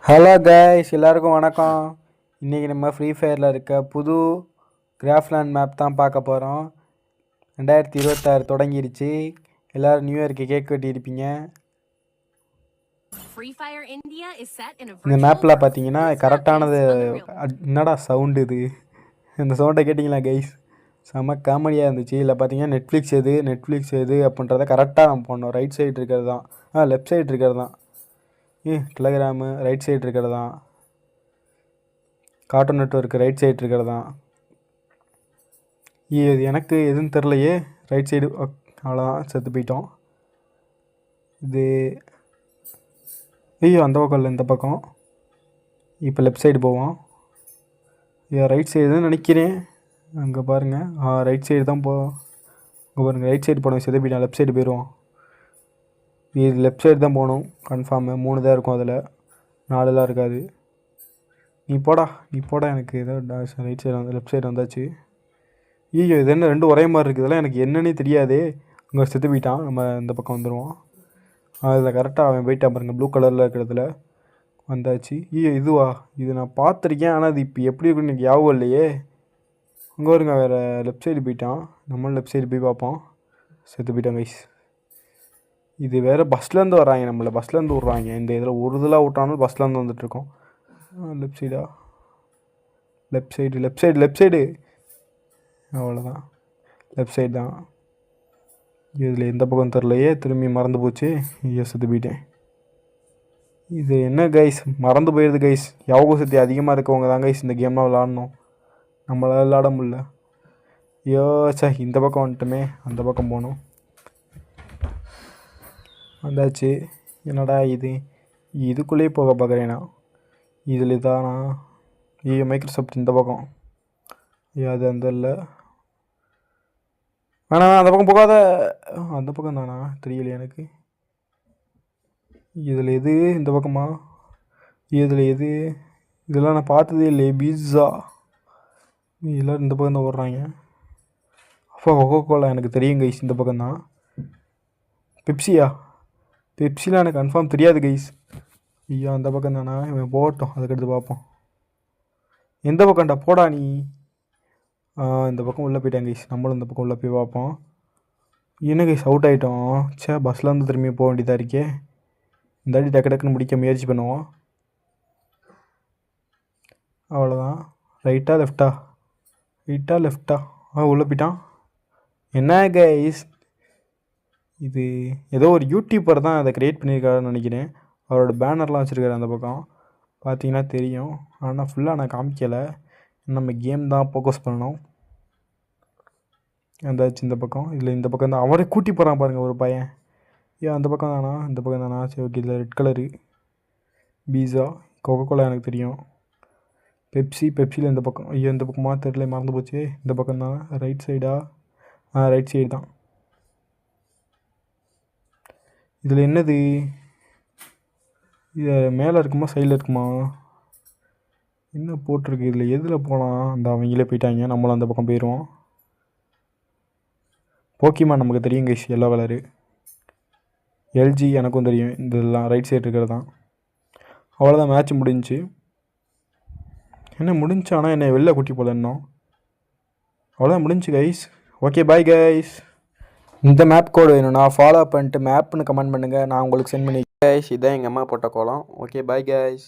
Hello guys, எல்லாருக்கும் வணக்கம். இன்றைக்கி நம்ம ஃப்ரீ ஃபயரில் இருக்க புது கிராஃப்ட்லேண்ட் மேப் தான் பார்க்க போகிறோம். 2026 தொடங்கிருச்சு. எல்லோரும் நியூ இயர்க்கு கேக் வெட்டியிருப்பீங்க. இந்த மேப்பில் பார்த்தீங்கன்னா கரெக்டானது. என்னடா சவுண்டு இது? இந்த சவுண்டை கேட்டிங்களா கைஸ்? செம்ம காமெடியாக இருந்துச்சு. இல்லை பார்த்தீங்கன்னா நெட்ஃப்ளிக்ஸ் எது அப்படின்றத கரெக்டாக நம்ம பண்ணோம். ரைட் சைடு இருக்கிறது தான், லெஃப்ட் சைடு இருக்கிறது தான். டெலகிராமு ரைட் சைடு இருக்கிறது தான். கார்ட்டூன் நெட்வொர்க்கு ரைட் சைடு இருக்கிறது தான். இது எனக்கு எதுன்னு தெரிலையே. ரைட் சைடு அவ்வளோதான், செத்து போயிட்டோம். இது அந்த பக்கம் இல்லை, இந்த பக்கம். இப்போ லெஃப்ட் சைடு போவோம். ரைட் சைடு தான் நினைக்கிறேன். அங்கே பாருங்கள், ரைட் சைடு தான் அங்கே பாருங்கள், ரைட் சைடு போனோம். செத்து போயிட்டோம். லெஃப்ட் சைடு போயிடுவோம். இது லெஃப்ட் சைடு தான் போகணும் கன்ஃபார்மு. 3 தான் இருக்கும், அதில் 4 இருக்காது. நீ போடா எனக்கு ஏதோ ரைட் சைடு வந்து லெஃப்ட் சைடு வந்தாச்சு. இது என்ன 2 ஒரே மாதிரி இருக்குது? இதெல்லாம் எனக்கு என்னன்னே தெரியாதே. அங்கே செத்து போயிட்டான். நம்ம இந்த பக்கம் வந்துடுவோம். அதில் கரெக்டாக அவன் போயிட்டான் பாருங்கள், ப்ளூ கலரில் இருக்கிறதுல வந்தாச்சு. இதுவா? இது நான் பார்த்துருக்கேன், ஆனால் அது இப்போ எப்படி இருக்குன்னு எனக்கு ஞாபகம் இல்லையே. அங்கே வருங்க, வேறு லெஃப்ட் சைடு போயிட்டான். நம்மளும் லெஃப்ட் சைடு போய் பார்ப்போம். செத்து போயிட்டான் கைஸ். இது வேறு பஸ்லேருந்து வராங்க, நம்மளை பஸ்லேருந்து விட்றாங்க. இந்த இதில் ஒரு இதெல்லாம் விட்டாலும் பஸ்லேருந்து வந்துட்டுருக்கோம். லெஃப்ட் சைடா? லெஃப்ட் சைடு அவ்வளோதான், லெஃப்ட் சைடு தான். இதில் எந்த பக்கம் தெரிலையே, திரும்பி மறந்து போச்சு. செத்து போயிட்டேன். இது என்ன கைஸ், மறந்து போயிடுது கைஸ். ஞாபக சக்தி அதிகமாக இருக்கவங்க தான் கைஸ் இந்த கேம்லாம் விளாடணும். நம்மளால் விளாட முடியல. இந்த பக்கம் வந்துட்டுமே, அந்த பக்கம் போகணும். வந்தாச்சு. என்னடா இதுக்குள்ளேயே போக பார்க்குறேண்ணா. இதில் தானா? மைக்ரோசாஃப்ட் இந்த பக்கம். அது அந்த இல்லை. ஆனால் அந்த பக்கம் போகாத. அந்த பக்கம் தானா? தெரியலையே எனக்கு. இதில் எது? இந்த பக்கமா? இதில் எது? இதெல்லாம் நான் பார்த்ததே இல்லையே. பீஸா எல்லோரும் இந்த பக்கம் தான் ஓடுறாங்க. அப்போ கோகோகோலா எனக்கு தெரியும் கைஸ், இந்த பக்கம் தான். பெப்சிலாம் எனக்கு கன்ஃபார்ம் தெரியாது கைஸ். அந்த பக்கம் தானா? இவன் போட்டோம், அதுக்கடுத்து பார்ப்போம். எந்த பக்கம்டா போடா நீ? இந்த பக்கம் உள்ளே போயிட்டாங்க கைஸ். நம்மளும் இந்த பக்கம் உள்ளே போய் பார்ப்போம். என்ன கைஸ், அவுட் ஆகிட்டோம். பஸ்ஸில் வந்து திரும்பி போக வேண்டியதாக இருக்கே. இந்த அடி டக்குன்னு முடிக்க முயற்சி பண்ணுவோம். அவ்வளோதான். ரைட்டா லெஃப்டா? உள்ளே போயிட்டான். என்ன கைஸ், இது ஏதோ ஒரு யூடியூபர் தான் அதை க்ரியேட் பண்ணியிருக்காருன்னு நினைக்கிறேன். அவரோட பேனர்லாம் வச்சுருக்காரு அந்த பக்கம், பார்த்தீங்கன்னா தெரியும். ஆனால் ஃபுல்லாக நான் காமிக்கலை. நம்ம கேம் தான் ஃபோக்கஸ் பண்ணணும். அந்தாச்சு இந்த பக்கம். இதில் இந்த பக்கம் தான் அவரே கூட்டி போகிறான் பாருங்கள் ஒரு பையன். அந்த பக்கம் தானா? இந்த பக்கம் தானா? சரி ஓகே. இதில் ரெட் கலரு பீஸா, கோகோகோலா எனக்கு தெரியும். பெப்சியில் இந்த பக்கம். இந்த பக்கமாக தெரியல, மறந்து போச்சு. இந்த பக்கம் தான். ரைட் சைடா? ரைட் சைடு தான். இதில் என்னது? இது மேலே இருக்குமா சைடில் இருக்குமா? என்ன போட்டிருக்கு இதில்? எதில் போகலாம்? அந்த அவங்களே போயிட்டாங்க, நம்மளும் அந்த பக்கம் போயிடுவோம். போக்கிமான் நமக்கு தெரியும் கைஸ், எல்லோ கலரு. எல்ஜி எனக்கும் தெரியும். இதெல்லாம் ரைட் சைடு இருக்கிறது தான். அவ்வளோதான், மேட்ச் முடிஞ்சு. என்ன முடிஞ்சு? ஆனால் என்னை வெளில குட்டி போல இன்னும். அவ்வளோதான் முடிஞ்சு கைஸ். Okay bye guys. இந்த மேப் கோடு வேணும்னா ஃபாலோ பண்ணிட்டு மேப்னு கமெண்ட் பண்ணுங்கள், நான் உங்களுக்கு சென்ட் பண்ணி கைஸ். இதான் எங்கள் அம்மா போட்ட கோலம். Okay bye guys.